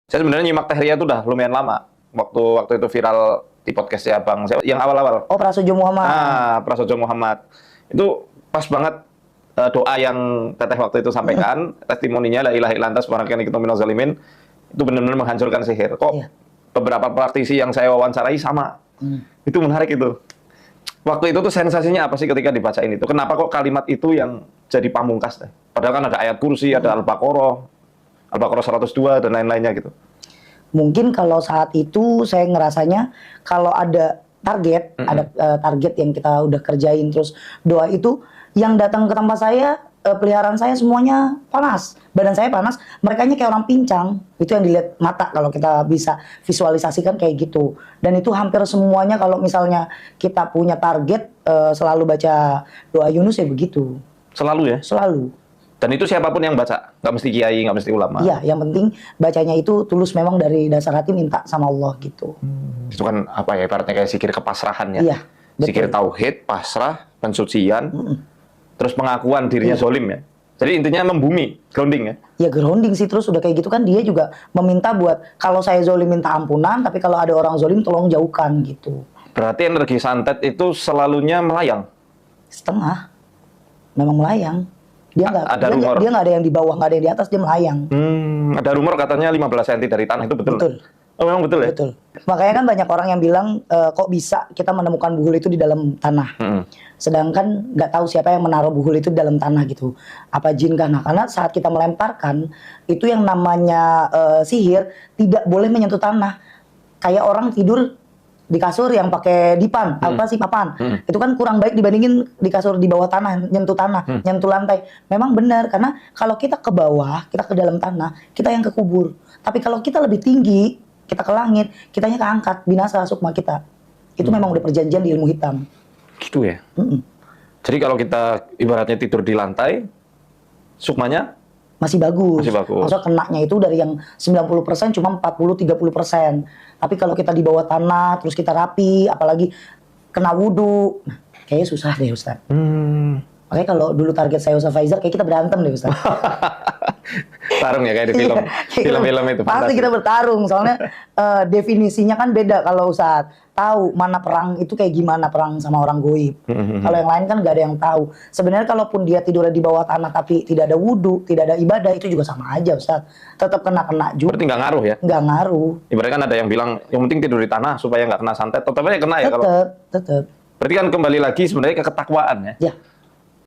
Saya sebenarnya nyimak Teh Ria itu udah lumayan lama. Waktu itu viral di podcast ya Bang, yang awal-awal. Oh, Prasojo Muhammad. Prasojo Muhammad. Itu pas banget doa yang Teteh waktu itu sampaikan, testimoninya la ilaha illallah subhanaka inni kuntu minaz zalimin. Itu benar-benar menghancurkan sihir. Kok beberapa praktisi yang saya wawancarai sama. Itu menarik itu. Waktu itu tuh sensasinya apa sih ketika dibacain itu? Kenapa kok kalimat itu yang jadi pamungkas? Padahal kan ada ayat kursi, ada Al-Baqarah 102 dan lain-lainnya gitu. Mungkin kalau saat itu saya ngerasanya kalau ada target, target yang kita udah kerjain, terus doa itu yang datang ke tempat saya, peliharaan saya semuanya panas, badan saya panas, merekanya kayak orang pincang. Itu yang dilihat mata kalau kita bisa visualisasikan kayak gitu. Dan itu hampir semuanya kalau misalnya kita punya target selalu baca doa Yunus ya begitu. Selalu ya? Selalu. Dan itu siapapun yang baca, nggak mesti kiai, nggak mesti ulama. Iya, yang penting bacanya itu tulus memang dari dasar hati minta sama Allah gitu. Itu kan apa ya, ibaratnya kayak zikir kepasrahan ya. Iya, zikir tauhid, pasrah, pensucian, terus pengakuan dirinya zolim ya. Jadi intinya membumi, grounding ya. Ya grounding sih, terus udah kayak gitu kan dia juga meminta buat kalau saya zolim minta ampunan, tapi kalau ada orang zolim tolong jauhkan gitu. Berarti energi santet itu selalunya melayang? Setengah, memang melayang. Dia nggak ada yang di bawah, nggak ada yang di atas, dia melayang. Ada rumor katanya 15 cm dari tanah, itu betul? Betul. Oh memang betul ya? Betul. Makanya kan banyak orang yang bilang kok bisa kita menemukan buhul itu di dalam tanah. Sedangkan nggak tahu siapa yang menaruh buhul itu di dalam tanah gitu. Apa jin kah? Nah, karena saat kita melemparkan itu yang namanya sihir tidak boleh menyentuh tanah. Kayak orang tidur di kasur yang pakai dipan, apa sih papan. Itu kan kurang baik dibandingin di kasur di bawah tanah, nyentuh tanah, nyentuh lantai. Memang benar, karena kalau kita ke bawah, kita ke dalam tanah, kita yang kekubur. Tapi kalau kita lebih tinggi, kita ke langit, kitanya keangkat, binasa sukma kita. Itu memang udah perjanjian di ilmu hitam. Gitu ya? Jadi kalau kita ibaratnya tidur di lantai, sukmanya? Masih bagus. Masih bagus. Maksudnya kenaknya itu dari yang 90% cuma 40-30%. Tapi kalau kita di bawah tanah, terus kita rapi, apalagi kena wudhu, nah, kayaknya susah deh Ustaz. Makanya kalau dulu target saya Ustaz Faizal, kayak kita berantem deh Ustaz. Tarung ya kayak di film. Film-film itu. Pasti kita bertarung, soalnya definisinya kan beda kalau Ustaz. Tahu mana perang itu kayak gimana perang sama orang goib. Kalau yang lain kan nggak ada yang tahu. Sebenarnya kalaupun dia tidur di bawah tanah tapi tidak ada wudhu, tidak ada ibadah, itu juga sama aja Ustaz. Tetap kena juga. Berarti nggak ngaruh ya? Nggak ngaruh. Ibaratnya kan ada yang bilang, yang penting tidur di tanah supaya nggak kena santet. Tetap aja kena ya kalau. Tetap. Berarti kan kembali lagi sebenarnya ke ketakwaan ya. Ya.